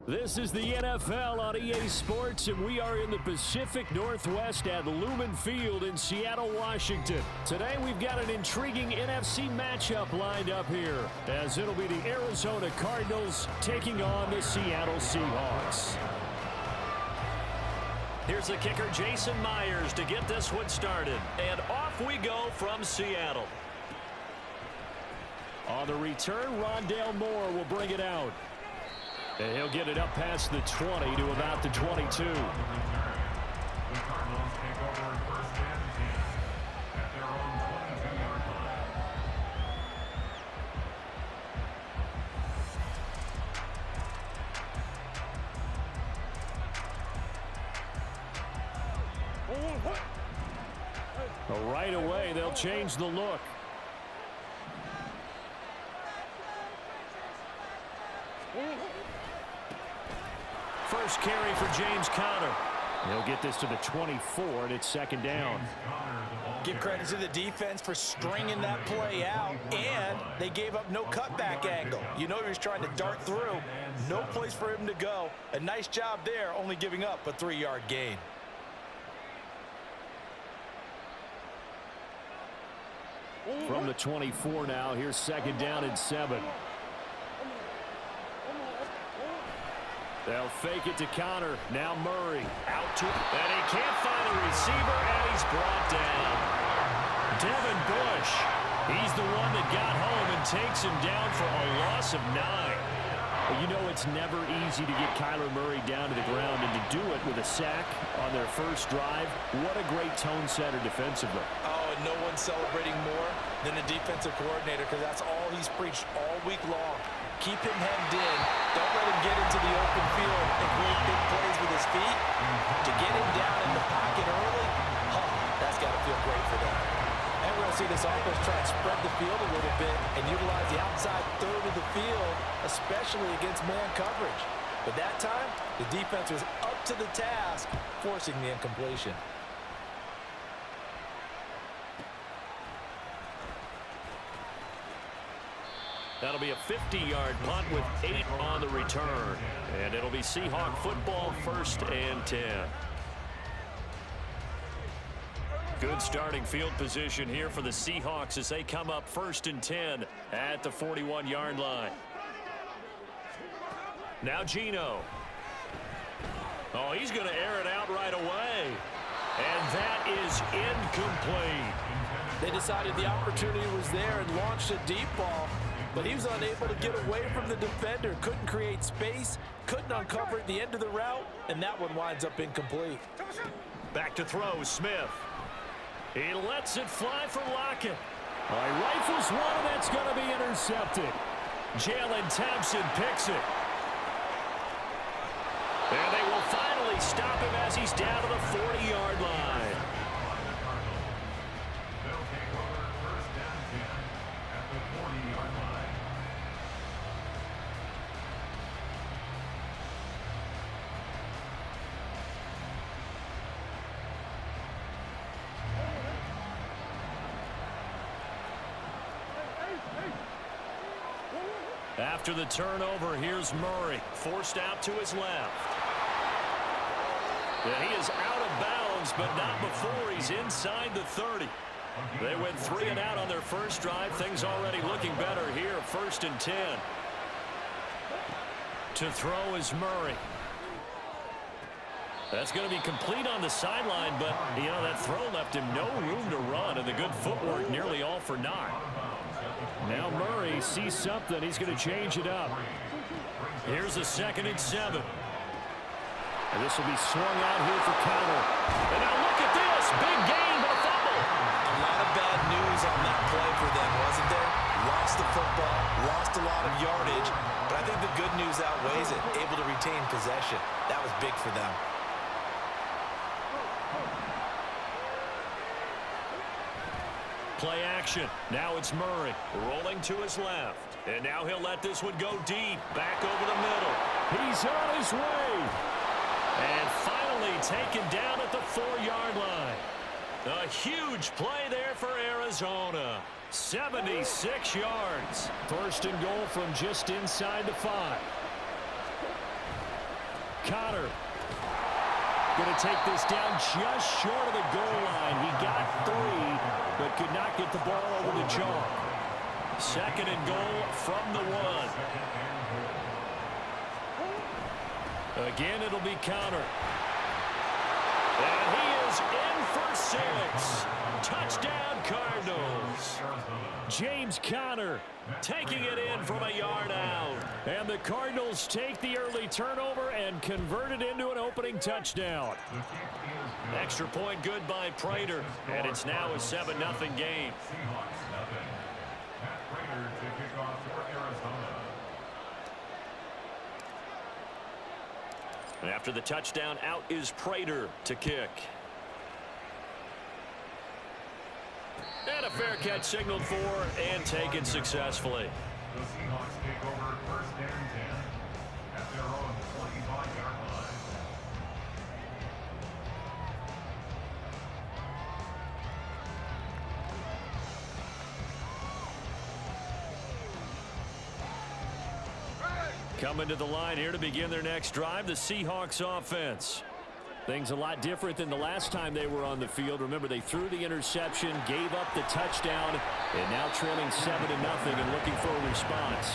This is the NFL on EA Sports, and we are in the Pacific Northwest at Lumen Field in Seattle, Washington. Today, we've got an intriguing NFC matchup lined up here, as it'll be the Arizona Cardinals taking on the Seattle Seahawks. Here's the kicker, Jason Myers, to get this one started. And off we go from Seattle. On the return, Rondale Moore will bring it out. And he'll get it up past the 20 to about the 22. The Cardinals take over first and 10 at their own 22-yard line. Right away, they'll change the look. First carry for James Conner. He'll get this to the 24, and it's second down. Give credit to the defense for stringing that play out, and they gave up no cutback angle. You know he was trying to dart through. No place for him to go. A nice job there, only giving up a 3-yard gain. From the 24 now, here's second down and 7. They'll fake it to Conner. Now Murray out to, and he can't find a receiver, and he's brought down. Devin Bush, he's the one that got home and takes him down for a loss of 9. Well, you know it's never easy to get Kyler Murray down to the ground, and to do it with a sack on their first drive, what a great tone setter defensively. Oh, and no one's celebrating more than the defensive coordinator, because that's all he's preached all week long. Keep him hemmed in. Don't let him get into the open field and create big plays with his feet. To get him down in the pocket early, that's got to feel great for them. And we're going to see this offense try and spread the field a little bit and utilize the outside third of the field, especially against man coverage. But that time, the defense was up to the task, forcing the incompletion. That'll be a 50-yard punt with 8 on the return. And it'll be Seahawk football, first and 10. Good starting field position here for the Seahawks as they come up first and 10 at the 41-yard line. Now Geno. Oh, he's going to air it out right away. And that is incomplete. They decided the opportunity was there and launched a deep ball, but he was unable to get away from the defender. Couldn't create space, couldn't uncover at the end of the route, and that one winds up incomplete. Back to throw, Smith. He lets it fly for Lockett. He rifles one, and that's going to be intercepted. Jalen Thompson picks it. And they will finally stop him as he's down to the 40-yard line. They'll take over first and 10 at the 40-yard line. After the turnover, here's Murray, forced out to his left. And he is out of bounds, but not before he's inside the 30. They went 3 and out on their first drive. Things already looking better here, first and 10. To throw is Murray. That's going to be complete on the sideline, but, you know, that throw left him no room to run, and the good footwork nearly all for naught. Now Murray sees something. He's going to change it up. Here's a second and 7. And this will be swung out here for Conner. And now look at this. Big gain, but a fumble. A lot of bad news on that play for them, wasn't there? Lost the football, lost a lot of yardage, but I think the good news outweighs it. Able to retain possession. That was big for them. Play action. Now it's Murray rolling to his left. And now he'll let this one go deep. Back over the middle. He's on his way. And finally taken down at the 4-yard line. A huge play there for Arizona. 76 yards. First and goal from just inside the 5. Connor. Going to take this down just short of the goal line. He got 3, but could not get the ball over the chalk. 2nd and goal from the 1. Again, it'll be Connor. And he is in for 6. Touchdown, Cardinals. James Conner taking it in from a yard out. And the Cardinals take the early turnover and convert it into an opening touchdown. Extra point good by Prater. And it's now a 7-0 game. Seahawks 7. Matt Prater to kick off for Arizona. And after the touchdown, out is Prater to kick. And a fair catch signaled for and taken successfully. The Seahawks take over 1st and 10 at their own 25-yard line. Coming to the line here to begin their next drive, the Seahawks offense. Things a lot different than the last time they were on the field. Remember, they threw the interception, gave up the touchdown, and now trailing 7-0 and looking for a response.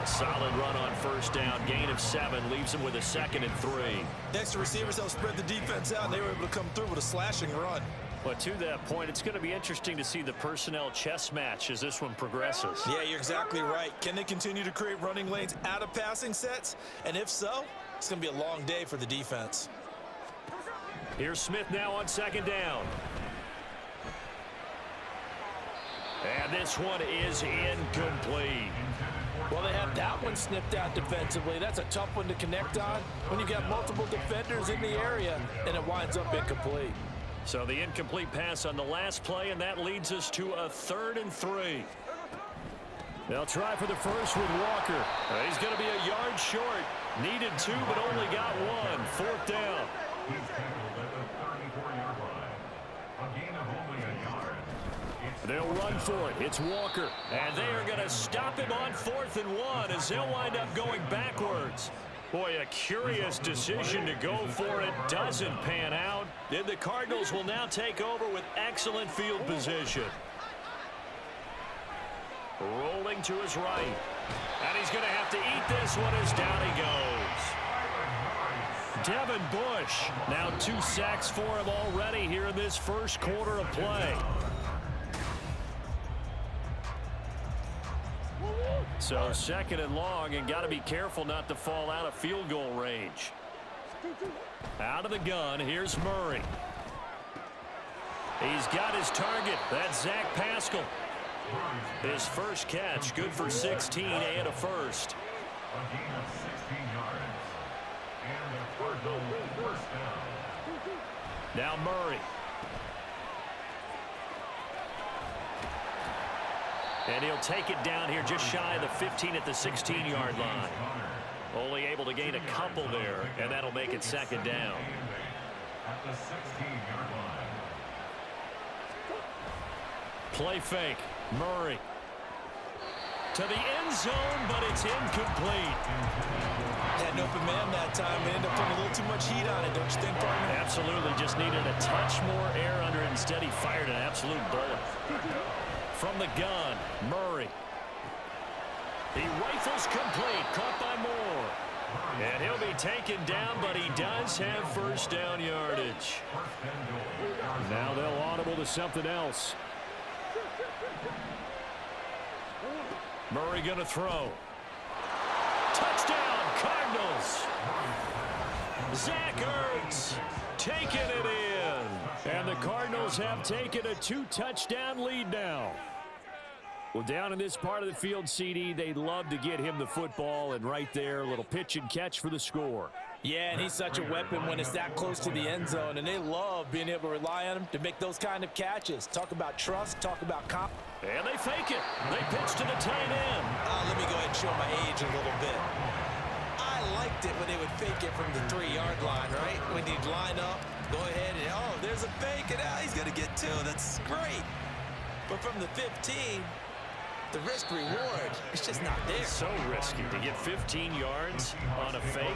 A solid run on 1st down. Gain of 7 leaves them with a 2nd and 3. Next to receivers, they'll spread the defense out, and they were able to come through with a slashing run. But to that point, it's going to be interesting to see the personnel chess match as this one progresses. Yeah, you're exactly right. Can they continue to create running lanes out of passing sets? And if so, it's going to be a long day for the defense. Here's Smith now on 2nd down. And this one is incomplete. Well, they have that one snipped out defensively. That's a tough one to connect on when you've got multiple defenders in the area, and it winds up incomplete. So the incomplete pass on the last play, and that leads us to a 3rd and 3. They'll try for the first with Walker. He's going to be a yard short. Needed 2, but only got 1. 4th down. He's tackled at the 34-yard line. A gain of only a yard. They'll run for it. It's Walker. And they are going to stop him on 4th and 1 as they'll wind up going backwards. Boy, a curious decision to go for it. Doesn't pan out. And the Cardinals will now take over with excellent field position. Rolling to his right. And he's going to have to eat this one as down he goes. Devin Bush. Now 2 sacks for him already here in this first quarter of play. So 2nd and long, and got to be careful not to fall out of field goal range. Out of the gun, here's Murray. He's got his target. That's Zach Pascal. His first catch, good for 16 and a first. A gain of 16 yards. And a Cardinal 1st down. Now Murray. And he'll take it down here just shy of the 15 at the 16-yard line. Only able to gain a couple there, and that'll make it 2nd down. At the 16-yard line. Play fake. Murray. To the end zone, but it's incomplete. Had an open man that time. They ended up putting a little too much heat on it, don't you think, partner? Absolutely. Just needed a touch more air under it. Instead, he fired an absolute bullet. From the gun, Murray. He rifles complete, caught by Moore. And he'll be taken down, but he does have 1st down yardage. Now they'll audible to something else. Murray going to throw. Touchdown, Cardinals. Zach Ertz taking it in. And the Cardinals have taken a 2-touchdown lead now. Well, down in this part of the field, CD, they love to get him the football, and right there, a little pitch and catch for the score. Yeah, and he's such a weapon when it's that close to the end zone, and they love being able to rely on him to make those kind of catches. Talk about trust, talk about confidence. And they fake it. They pitch to the tight end. Let me go ahead and show my age a little bit. I liked it when they would fake it from the 3-yard line, right? When you'd line up, go ahead and, oh, there's a fake, and he's going to get 2. That's great. But from the 15, the risk-reward is just not there. So risky to get 15 yards on a fake.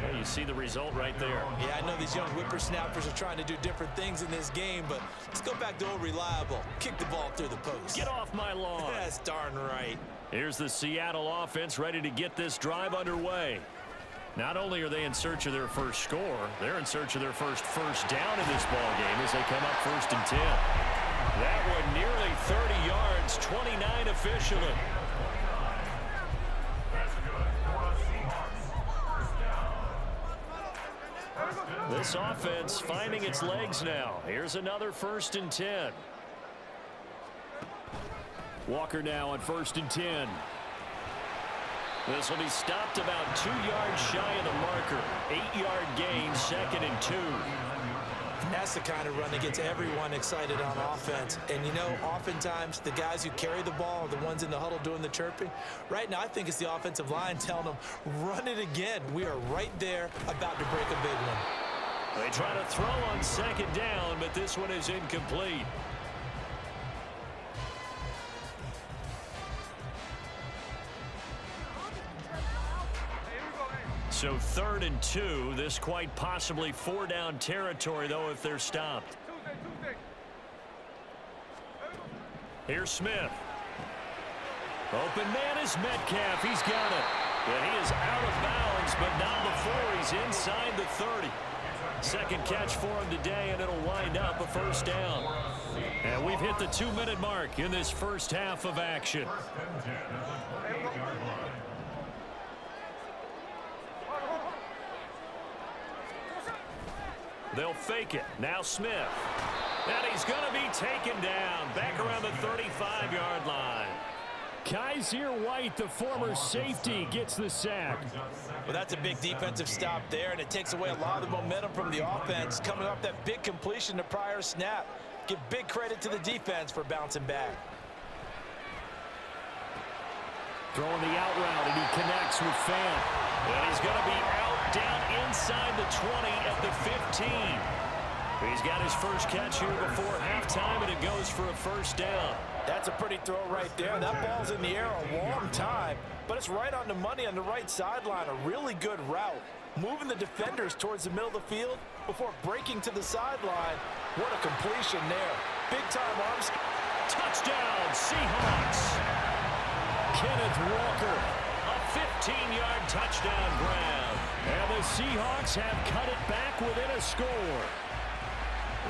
Well, you see the result right there. Yeah, I know these young whippersnappers are trying to do different things in this game, but let's go back to old reliable. Kick the ball through the post. Get off my lawn. That's darn right. Here's the Seattle offense ready to get this drive underway. Not only are they in search of their first score, they're in search of their first down in this ball game as they come up 1st and 10. That one nearly 30 yards, 29 officially. This offense finding its legs now. Here's another 1st and 10. Walker now on 1st and 10. This will be stopped about 2 yards shy of the marker. 8-yard gain, 2nd and 2. And that's the kind of run that gets everyone excited on offense. And, you know, oftentimes the guys who carry the ball are the ones in the huddle doing the chirping. Right now, I think it's the offensive line telling them, run it again. We are right there about to break a big one. They try to throw on 2nd down, but this one is incomplete. So 3rd and 2. This quite possibly 4-down territory, though, if they're stopped. Here's Smith. Open man is Metcalf. He's got it. And he is out of bounds, but not before he's inside the 30. Second catch for him today, and it'll wind up a 1st down. And we've hit the 2-minute mark in this first half of action. They'll fake it. Now Smith. And he's going to be taken down back around the 35-yard line. Kaiser White, the former safety, gets the sack. Well, that's a big defensive stop there, and it takes away a lot of the momentum from the offense coming off that big completion the prior snap. Give big credit to the defense for bouncing back. Throwing the out route, and he connects with Fant. And he's going to be out down inside the 20 at the 15. He's got his first catch here before halftime, and it goes for a 1st down. That's a pretty throw right there. That ball's in the air a long time, but it's right on the money on the right sideline. A really good route. Moving the defenders towards the middle of the field before breaking to the sideline. What a completion there. Big-time arms. Touchdown, Seahawks. Kenneth Walker, a 15-yard touchdown grab. And the Seahawks have cut it back within a score.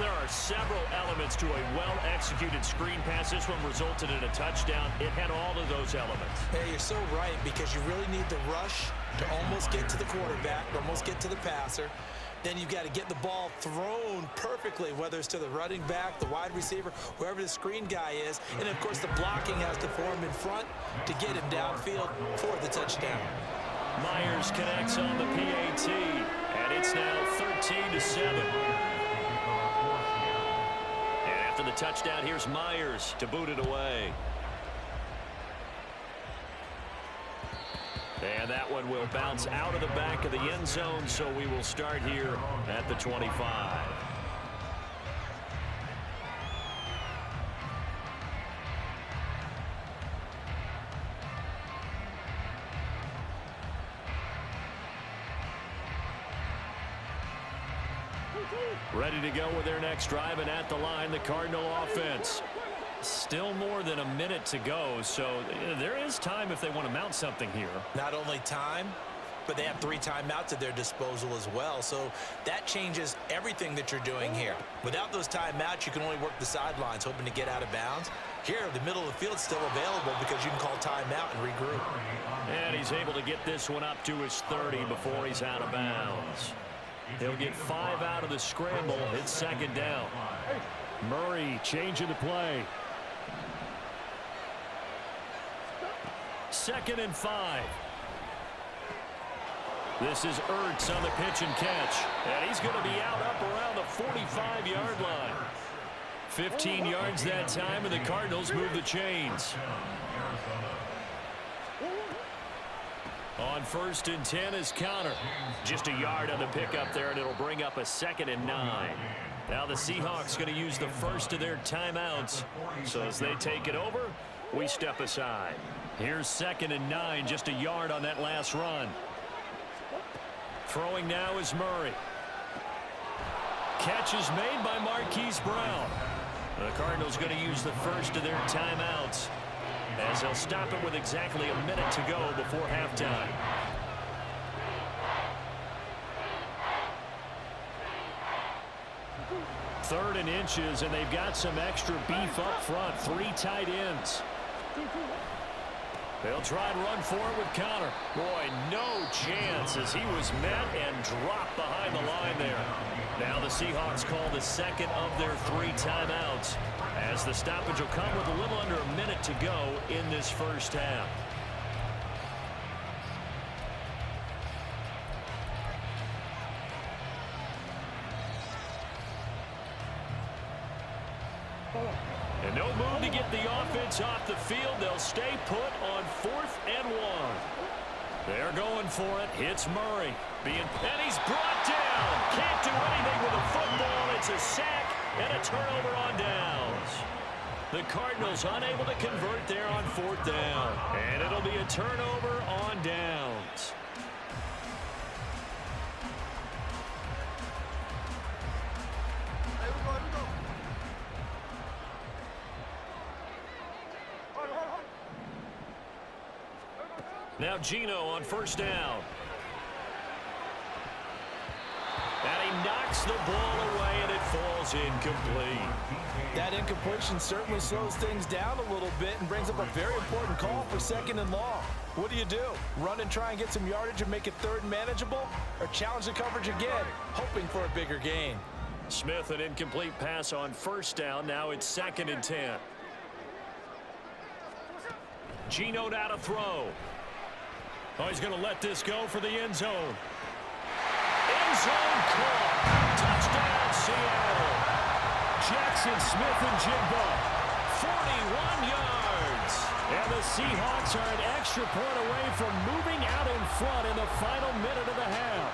There are several elements to a well-executed screen pass. This one resulted in a touchdown. It had all of those elements. Hey, you're so right, because you really need the rush to almost get to the quarterback, almost get to the passer. Then you've got to get the ball thrown perfectly, whether it's to the running back, the wide receiver, whoever the screen guy is. And, of course, the blocking has to form in front to get him downfield for the touchdown. Myers connects on the PAT, and it's now 13-7. And after the touchdown, here's Myers to boot it away. And that one will bounce out of the back of the end zone, so we will start here at the 25. Ready to go with their next drive, and at the line, the Cardinal offense. Still more than a minute to go, so there is time if they want to mount something here. Not only time, but they have 3 timeouts at their disposal as well, so that changes everything that you're doing here. Without those timeouts, you can only work the sidelines, hoping to get out of bounds. Here, the middle of the field is still available because you can call timeout and regroup. And he's able to get this one up to his 30 before he's out of bounds. He'll get 5 out of the scramble. It's 2nd down. Murray changing the play. 2nd and 5. This is Ertz on the pitch and catch. And he's going to be out up around the 45-yard line. 15 yards that time, and the Cardinals move the chains. On 1st and 10 is Connor. Just a yard on the pickup there, and it'll bring up a 2nd and 9. Now the Seahawks going to use the first of their timeouts. So as they take it over, We step aside. Here's 2nd and 9, just a yard on that last run. Throwing now is Murray. Catch is made by Marquise Brown. The Cardinals going to use the first of their timeouts as they'll stop it with exactly a minute to go before halftime. Third and inches, and they've got some extra beef up front. 3 tight ends. They'll try and run for it with Connor. Boy, no chance as he was met and dropped behind the line there. Now the Seahawks call the second of their 3 timeouts as the stoppage will come with a little under a minute to go in this first half. And no move to get the offense off the field. They'll stay put on 4th and 1. They're going for it. Hits Murray. And he's brought down. Can't do anything with a football. It's a sack and a turnover on downs. The Cardinals unable to convert there on 4th down. And it'll be a turnover on downs. Now Geno on 1st down. And he knocks the ball away, and it falls incomplete. That incompletion certainly slows things down a little bit and brings up a very important call for 2nd and long. What do you do? Run and try and get some yardage and make it 3rd and manageable? Or challenge the coverage again, hoping for a bigger gain? Smith, an incomplete pass on 1st down. Now it's 2nd and 10. Geno now to throw. Oh, he's going to let this go for the end zone. End zone caught. Touchdown, Seattle. Jackson Smith-Njigba, 41 yards. And the Seahawks are an extra point away from moving out in front in the final minute of the half.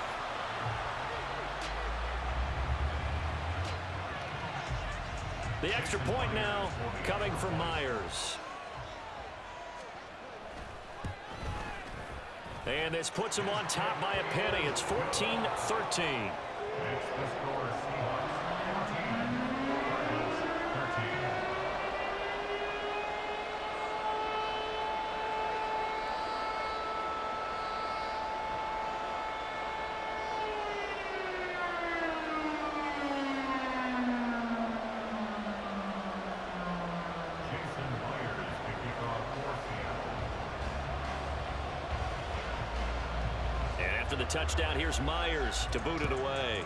The extra point now coming from Myers. And this puts him on top by a penny. It's 14-13. It's the score, Seahawks 14, Cardinals 13. Jason Myers to kick off for Seattle. And after the touchdown, here's Myers to boot it away.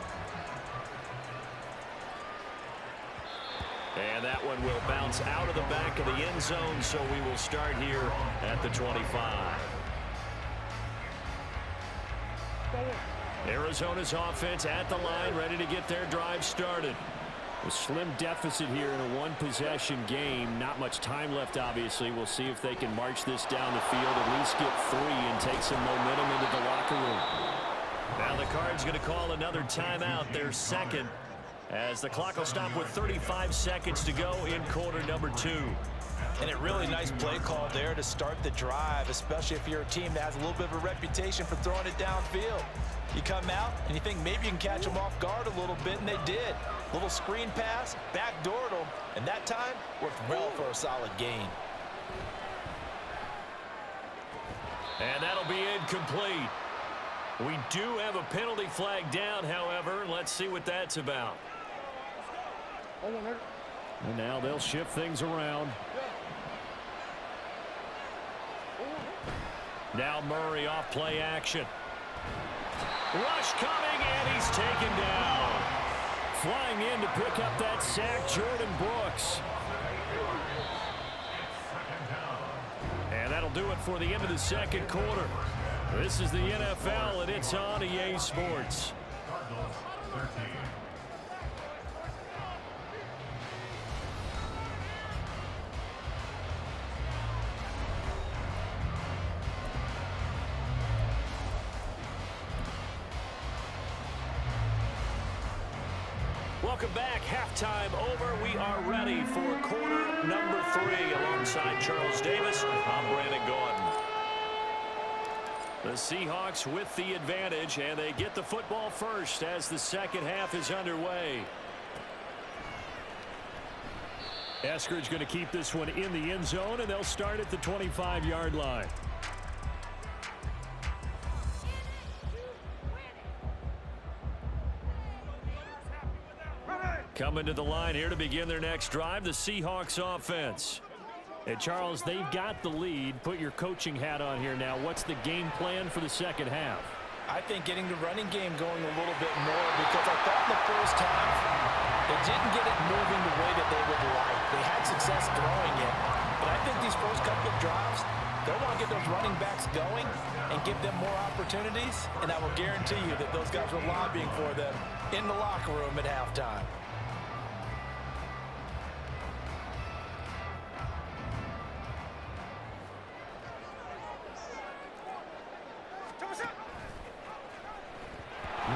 And that one will bounce out of the back of the end zone, so we will start here at the 25. Arizona's offense at the line, ready to get their drive started. A slim deficit here in a one-possession game. Not much time left, obviously. We'll see if they can march this down the field, at least get 3 and take some momentum into the locker room. Now the Cards going to call another timeout, their second, as the clock will stop with 35 seconds to go in quarter number 2. And a really nice play call there to start the drive, especially if you're a team that has a little bit of a reputation for throwing it downfield. You come out and you think maybe you can catch them off guard a little bit, and they did. Little screen pass, backdoored them, and that time worked well for a solid gain. And that'll be incomplete. We do have a penalty flag down, however. Let's see what that's about. And now they'll shift things around. Now Murray off play action. Rush coming, and he's taken down. Flying in to pick up that sack, Jordan Brooks. And that'll do it for the end of the second quarter. This is the NFL, and it's on EA Sports. Cardinals 13. Welcome back. Halftime over. We are ready for quarter number 3. Alongside Charles Davis, I'm Brandon Gordon. The Seahawks with the advantage, and they get the football first as the second half is underway. Eskridge going to keep this one in the end zone, and they'll start at the 25-yard line. Coming to the line here to begin their next drive, the Seahawks offense. And Charles, they've got the lead. Put your coaching hat on here now. What's the game plan for the second half? I think getting the running game going a little bit more, because I thought in the first half they didn't get it moving the way that they would like. They had success throwing it, but I think these first couple of drives, they'll want to get those running backs going and give them more opportunities, and I will guarantee you that those guys were lobbying for them in the locker room at halftime.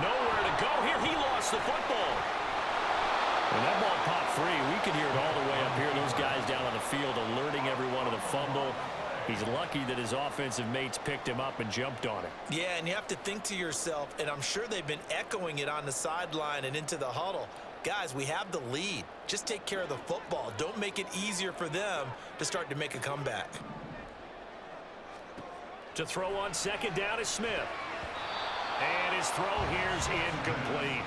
Nowhere to go here. He lost the football. When that ball popped free, we could hear it all the way up here. Those guys down on the field alerting everyone of the fumble. He's lucky that his offensive mates picked him up and jumped on it. Yeah, and you have to think to yourself, and I'm sure they've been echoing it on the sideline and into the huddle. Guys, we have the lead. Just take care of the football. Don't make it easier for them to start to make a comeback. To throw on second down is Smith. And his throw here's incomplete.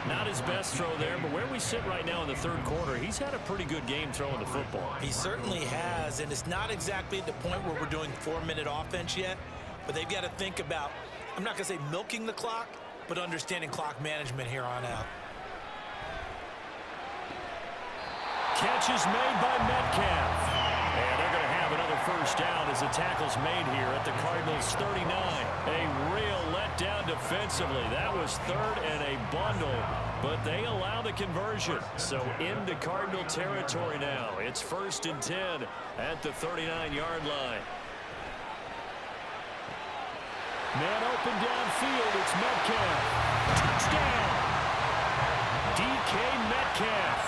Not his best throw there, but where we sit right now in the third quarter, he's had a pretty good game throwing the football. He certainly has, and it's not exactly at the point where we're doing 4-minute offense yet, but they've got to think about, I'm not going to say milking the clock, but understanding clock management here on out. Catch is made by Metcalf. And they're going to have another first down as the tackle's made here at the Cardinals 39. A real letdown defensively. That was third and a bundle, but they allow the conversion. So into Cardinal territory now. It's 1st and 10 at the 39-yard line. Man open downfield. It's Metcalf. Touchdown. DK Metcalf.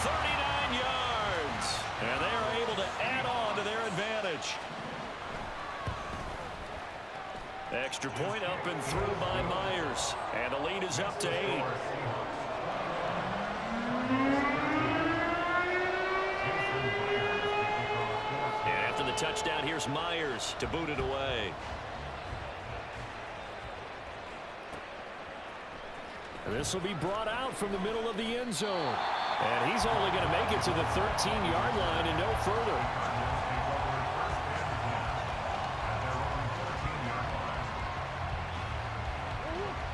39 yards. And they are able to add on to their advantage. Extra point up and through by Myers. And the lead is up to 8. And after the touchdown, here's Myers to boot it away. And this will be brought out from the middle of the end zone. And he's only going to make it to the 13-yard line and no further.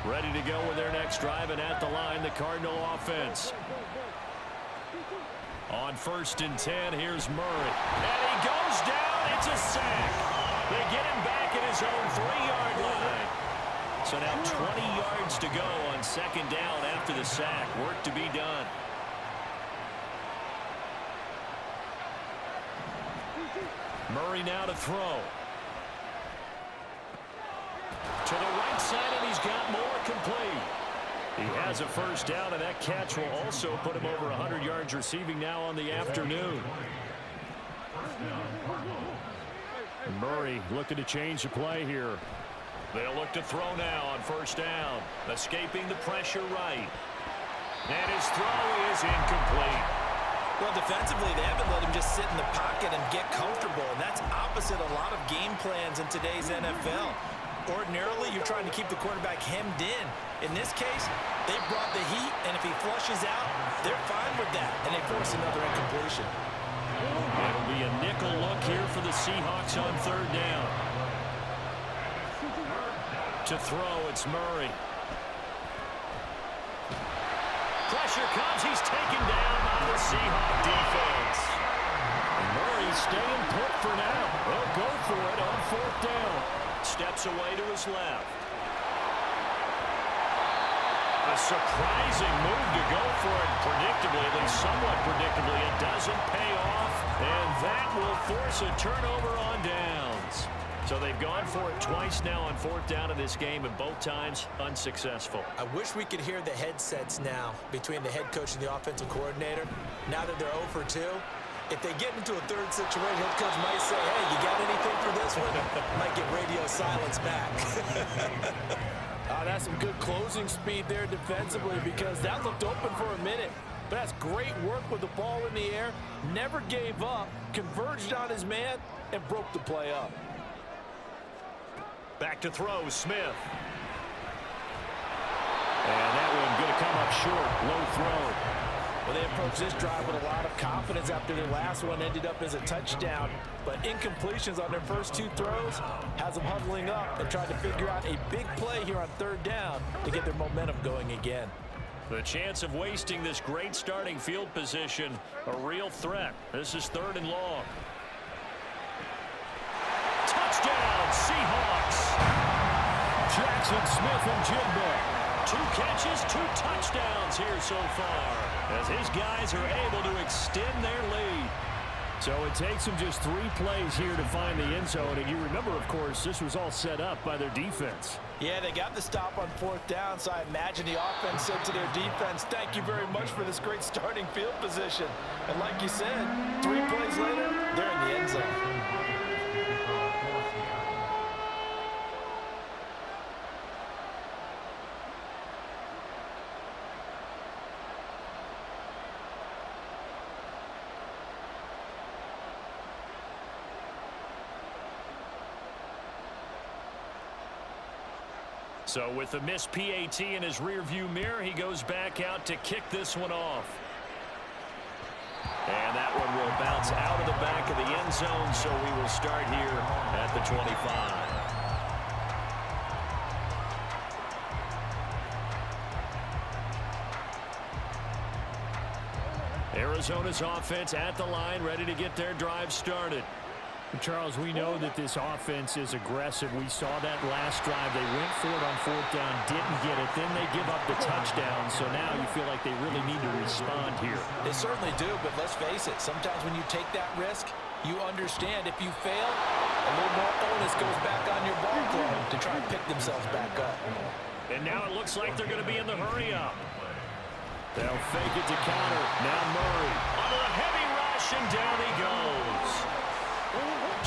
Ready to go with their next drive, and at the line, the Cardinal offense. On 1st and 10, here's Murray. And he goes down. It's a sack. They get him back at his own 3-yard line. So now 20 yards to go on second down after the sack. Work to be done. Murray now to throw. To the right side, and he's got more complete. He has a first down, and that catch will also put him over 100 yards receiving now on the afternoon. Murray looking to change the play here. They'll look to throw now on first down. Escaping the pressure right. And his throw is incomplete. Well, defensively, they haven't let him just sit in the pocket and get comfortable, and that's opposite a lot of game plans in today's NFL. Ordinarily, you're trying to keep the quarterback hemmed in. In this case, they brought the heat, and if he flushes out, they're fine with that, and they force another incompletion. It'll be a nickel look here for the Seahawks on third down. To throw, it's Murray. Pressure comes. He's taken down by the Seahawk defense. And Murray staying put for now. They'll go for it on fourth down. Steps away to his left. A surprising move to go for it predictably, at least somewhat predictably. It doesn't pay off, and that will force a turnover on downs. So they've gone for it twice now on fourth down in this game, and both times unsuccessful. I wish we could hear the headsets now between the head coach and the offensive coordinator. Now that they're 0 for 2, if they get into a third situation, head coach might say, hey, you got anything for this one? Might get radio silence back. That's some good closing speed there defensively, because that looked open for a minute. But that's great work with the ball in the air. Never gave up, converged on his man, and broke the play up. Back to throw, Smith. And that one going to come up short, low throw. Well, they approached this drive with a lot of confidence after their last one ended up as a touchdown. But incompletions on their first 2 throws has them huddling up and trying to figure out a big play here on third down to get their momentum going again. The chance of wasting this great starting field position, a real threat. This is 3rd and long. Touchdown, Seahawks. Jackson Smith-Njigba. 2 catches, 2 touchdowns here so far, as his guys are able to extend their lead. So it takes them just 3 plays here to find the end zone. And you remember, of course, this was all set up by their defense. Yeah, they got the stop on fourth down, so I imagine the offense said to their defense, thank you very much for this great starting field position. And like you said, 3 plays later, they're in the end zone. So with the missed PAT in his rearview mirror, he goes back out to kick this one off. And that one will bounce out of the back of the end zone, so we will start here at the 25. Arizona's offense at the line, ready to get their drive started. Charles, we know that this offense is aggressive. We saw that last drive. They went for it on fourth down, didn't get it. Then they give up the touchdown. So now you feel like they really need to respond here. They certainly do, but let's face it. Sometimes when you take that risk, you understand if you fail, a little more onus goes back on your ball club to try and pick themselves back up. And now it looks like they're going to be in the hurry-up. They'll fake it to counter. Now Murray under a heavy rush, and down he goes.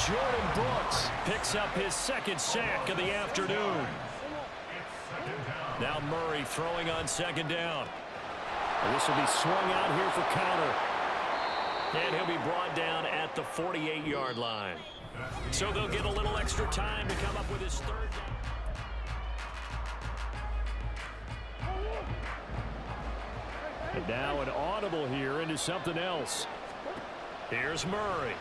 Jordan Brooks picks up his 2nd sack of the afternoon. Now Murray throwing on 2nd down. And this will be swung out here for counter. And he'll be brought down at the 48-yard line. So they'll get a little extra time to come up with his 3rd down. And now an audible here into something else. Here's Murray.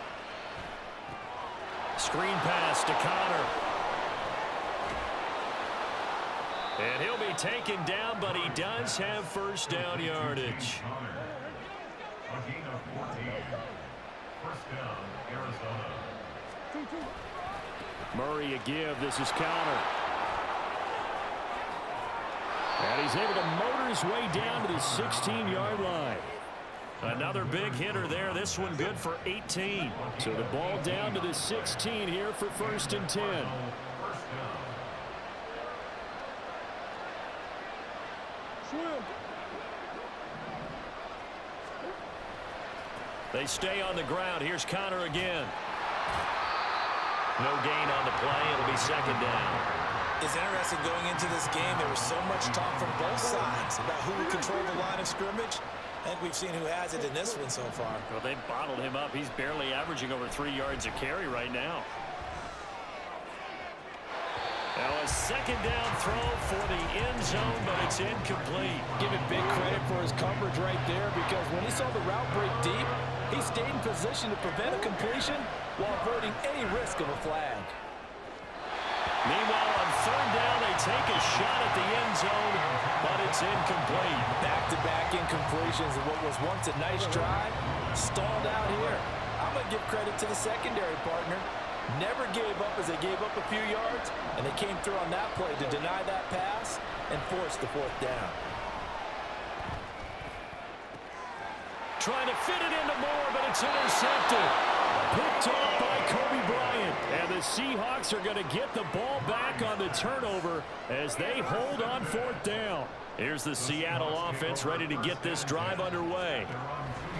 Screen pass to Connor. And he'll be taken down, but he does have first down yardage. A gain of 14. First down, Arizona. Murray a give. This is Connor. And he's able to motor his way down to the 16-yard line. Another big hitter there. This one good for 18. So the ball down to the 16 here for 1st and 10. They stay on the ground. Here's Connor again. No gain on the play. It'll be 2nd down. It's interesting going into this game. There was so much talk from both sides about who would control the line of scrimmage. I think we've seen who has it in this one so far. Well, they bottled him up. He's barely averaging over 3 yards a carry right now. Now a 2nd down throw for the end zone, but it's incomplete. Give him big credit for his coverage right there, because when he saw the route break deep, he stayed in position to prevent a completion while avoiding any risk of a flag. Meanwhile, on 3rd down, they take a shot at the end zone, but it's incomplete. Back-to-back incompletions of what was once a nice drive, stalled out here. I'm going to give credit to the secondary partner. Never gave up as they gave up a few yards, and they came through on that play to deny that pass and force the 4th down. Trying to fit it into Moore, but it's intercepted. Picked off by Kobe Bryant. And the Seahawks are going to get the ball back on the turnover as they hold on fourth down. Here's the Seattle offense ready to get this drive underway.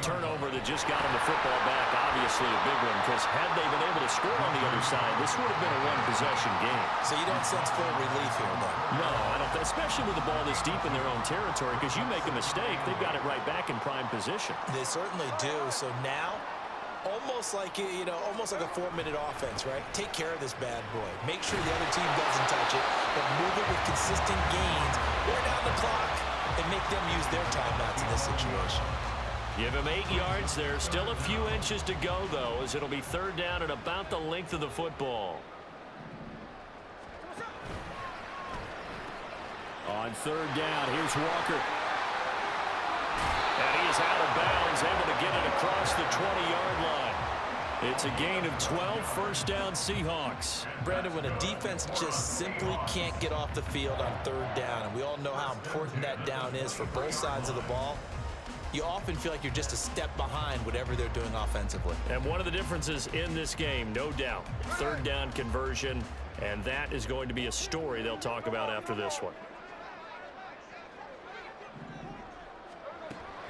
Turnover that just got them the football back, obviously a big one, because had they been able to score on the other side, this would have been a one-possession game. So you don't sense full relief here, though? No, I don't, especially with the ball this deep in their own territory, because you make a mistake, they've got it right back in prime position. They certainly do. So now, almost like a 4-minute offense, right? Take care of this bad boy. Make sure the other team doesn't touch it, but move it with consistent gains. Wear down the clock and make them use their timeouts in this situation. Give him 8 yards. There's still a few inches to go, though, as it'll be third down at about the length of the football. On third down, here's Walker. And he is out of bounds, able to get it across the 20-yard line. It's a gain of 12, first down Seahawks. Brandon, when a defense just simply can't get off the field on third down, and we all know how important that down is for both sides of the ball, you often feel like you're just a step behind whatever they're doing offensively. And one of the differences in this game, no doubt, third down conversion, and that is going to be a story they'll talk about after this one.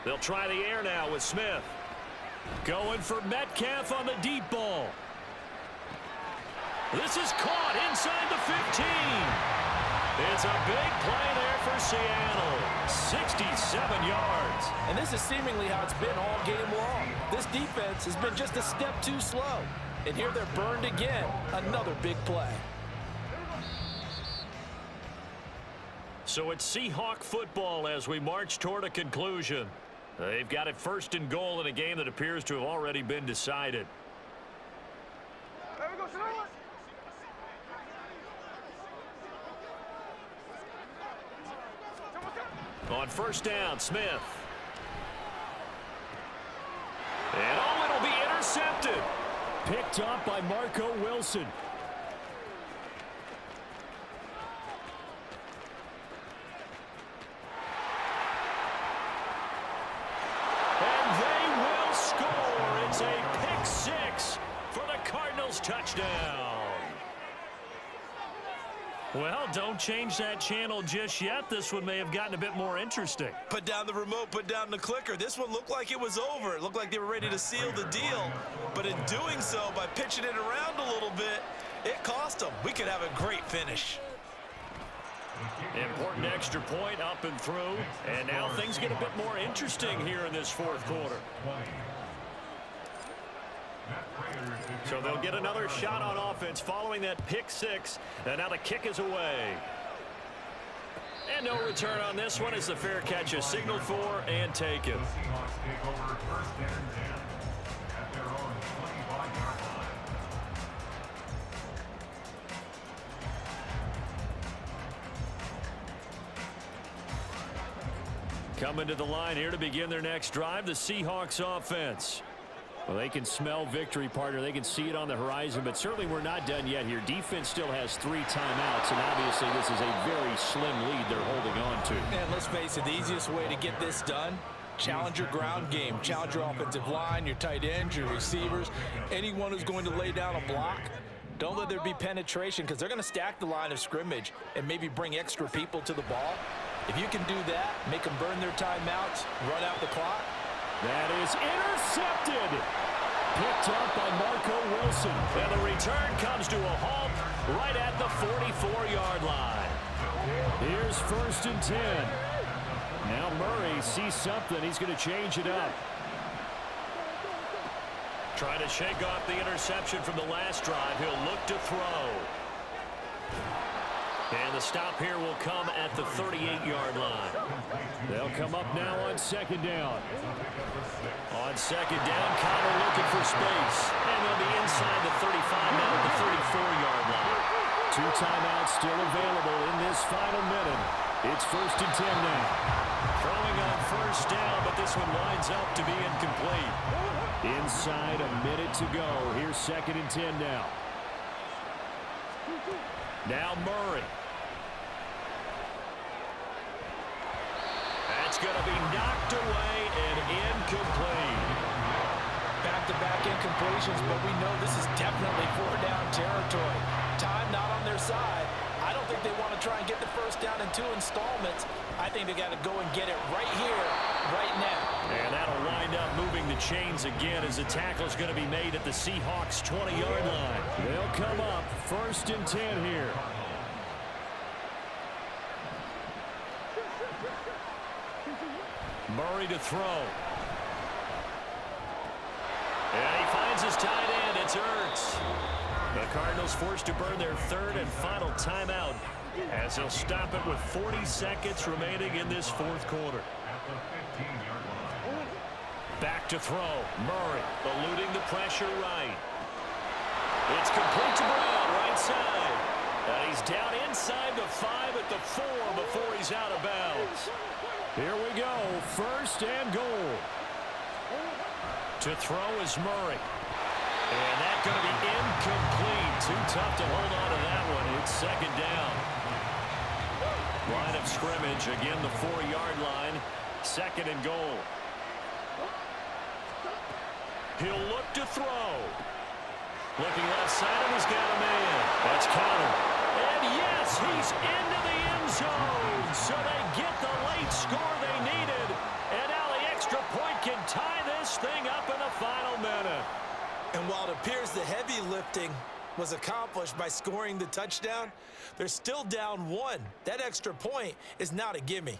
They'll try the air now with Smith. Going for Metcalf on the deep ball. This is caught inside the 15. It's a big play there for Seattle. 67 yards. And this is seemingly how it's been all game long. This defense has been just a step too slow. And here they're burned again. Another big play. So it's Seahawk football as we march toward a conclusion. They've got it first and goal in a game that appears to have already been decided. On first down, Smith. And it'll be intercepted. Picked up by Marco Wilson. And they will score. It's a pick six for the Cardinals touchdown. Well, don't change that channel just yet. This one may have gotten a bit more interesting. Put down the remote, put down the clicker. This one looked like it was over. It looked like they were ready to seal the deal. But in doing so, by pitching it around a little bit, it cost them. We could have a great finish. Important extra point up and through. And now things get a bit more interesting here in this fourth quarter. So they'll get another shot on offense following that pick six. And now the kick is away. And no return on this one as the fair catch is signaled for and taken. The Seahawks take over first and 10 at their own 25-yard line. Coming to the line here to begin their next drive, the Seahawks offense. Well, they can smell victory, partner. They can see it on the horizon, but certainly we're not done yet here. Defense still has 3 timeouts, and obviously this is a very slim lead they're holding on to. And let's face it, the easiest way to get this done, challenge your ground game. Challenge your offensive line, your tight ends, your receivers, anyone who's going to lay down a block. Don't let there be penetration because they're going to stack the line of scrimmage and maybe bring extra people to the ball. If you can do that, make them burn their timeouts, run out the clock. That is intercepted. Picked up by Marco Wilson. And the return comes to a halt right at the 44-yard line. Here's first and 10. Now Murray sees something. He's going to change it up. Trying to shake off the interception from the last drive. He'll look to throw. And the stop here will come at the 38-yard line. They'll come up now on second down. On second down, Connor looking for space. And they'll be inside the 35 now at the 34-yard line. 2 timeouts still available in this final minute. It's first and 10 now. Throwing on first down, but this one lines up to be incomplete. Inside a minute to go. Here's second and 10 now. Now Murray. That's going to be knocked away and incomplete. back-to-back incompletions, but we know this is definitely 4-down territory. Time not on their side. I don't think they want to try and get the first down in 2 installments. I think they got to go and get it right here, right now. And that'll wind up moving the chains again as the tackle is going to be made at the Seahawks 20-yard line. They'll come up 1st and 10 here. Murray to throw. And he finds his tight end. It's Ertz. The Cardinals forced to burn their 3rd and final timeout as they'll stop it with 40 seconds remaining in this 4th quarter. Back to throw. Murray eluding the pressure right. It's complete to Brown, right side. And he's down inside the 5 at the 4 before he's out of bounds. Here we go. 1st and goal. To throw is Murray. And that's going to be incomplete. Too tough to hold on to that one. It's 2nd down. Line of scrimmage. Again, the 4-yard line. 2nd and goal. He'll look to throw. Looking left side, and he's got a man. That's countered. And yes, he's into the end zone. So they get the late score they needed. And now the extra point can tie this thing up in the final minute. And while it appears the heavy lifting was accomplished by scoring the touchdown, they're still down 1. That extra point is not a gimme.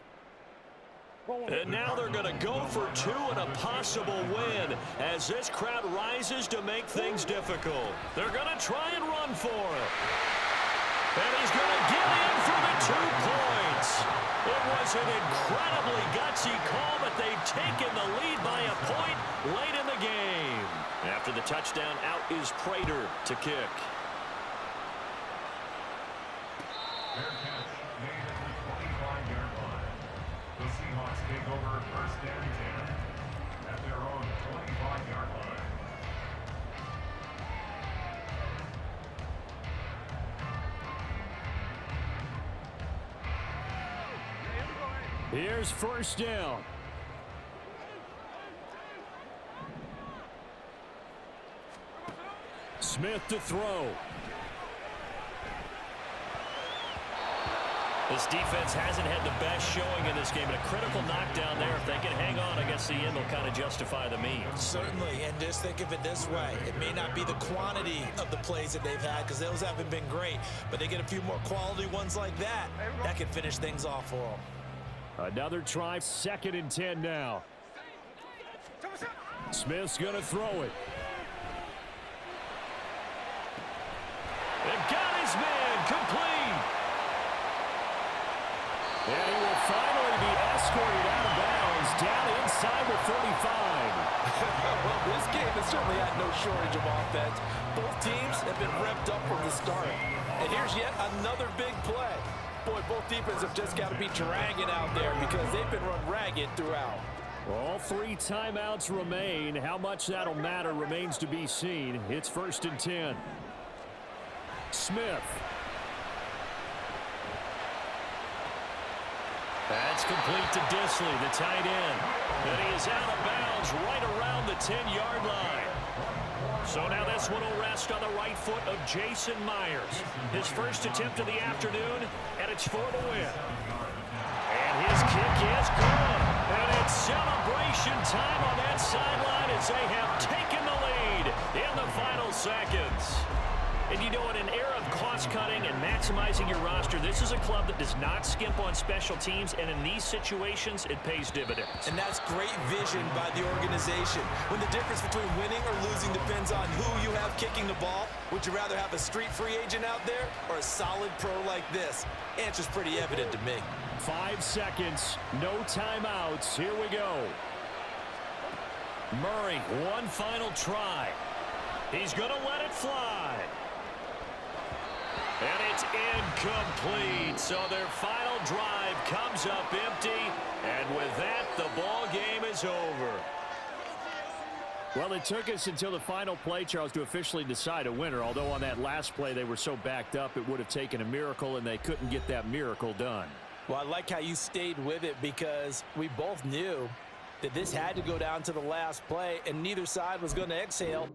And now they're going to go for 2 and a possible win as this crowd rises to make things difficult. They're going to try and run for it. And he's going to get in for the 2 points. It was an incredibly gutsy call, but they've taken the lead by a point late in the game. After the touchdown, out is Prater to kick. Their catch made at the 25-yard line. The Seahawks take over 1st and 10 at their own 25-yard line. Here's 1st down. Smith to throw. This defense hasn't had the best showing in this game. And a critical knockdown there. If they can hang on, I guess the end will kind of justify the means. Certainly, and just think of it this way. It may not be the quantity of the plays that they've had because those haven't been great, but they get a few more quality ones like that. That can finish things off for them. Another try, 2nd and 10 now. Smith's going to throw it. They've got his man complete. And he will finally be escorted out of bounds down inside the 35. Well, this game has certainly had no shortage of offense. Both teams have been revved up from the start. And here's yet another big play. Boy, both defenses have just got to be dragging out there because they've been run ragged throughout. All 3 timeouts remain. How much that'll matter remains to be seen. It's 1st and 10. Smith. That's complete to Disley, the tight end. And he is out of bounds right around the 10-yard line. So now this one will rest on the right foot of Jason Myers. His first attempt of the afternoon, and it's for the win. And his kick is good. And it's celebration time on that sideline as they have taken the lead in the final seconds. And you know, in an era of cost-cutting and maximizing your roster, this is a club that does not skimp on special teams, and in these situations, it pays dividends. And that's great vision by the organization. When the difference between winning or losing depends on who you have kicking the ball, would you rather have a street free agent out there or a solid pro like this? Answer's pretty evident to me. 5 seconds, no timeouts. Here we go. Murray, one final try. He's going to let it fly. And it's incomplete. So their final drive comes up empty. And with that, the ball game is over. Well, it took us until the final play, Charles, to officially decide a winner. Although on that last play they were so backed up, it would have taken a miracle, and they couldn't get that miracle done. Well, I like how you stayed with it because we both knew that this had to go down to the last play, and neither side was going to exhale.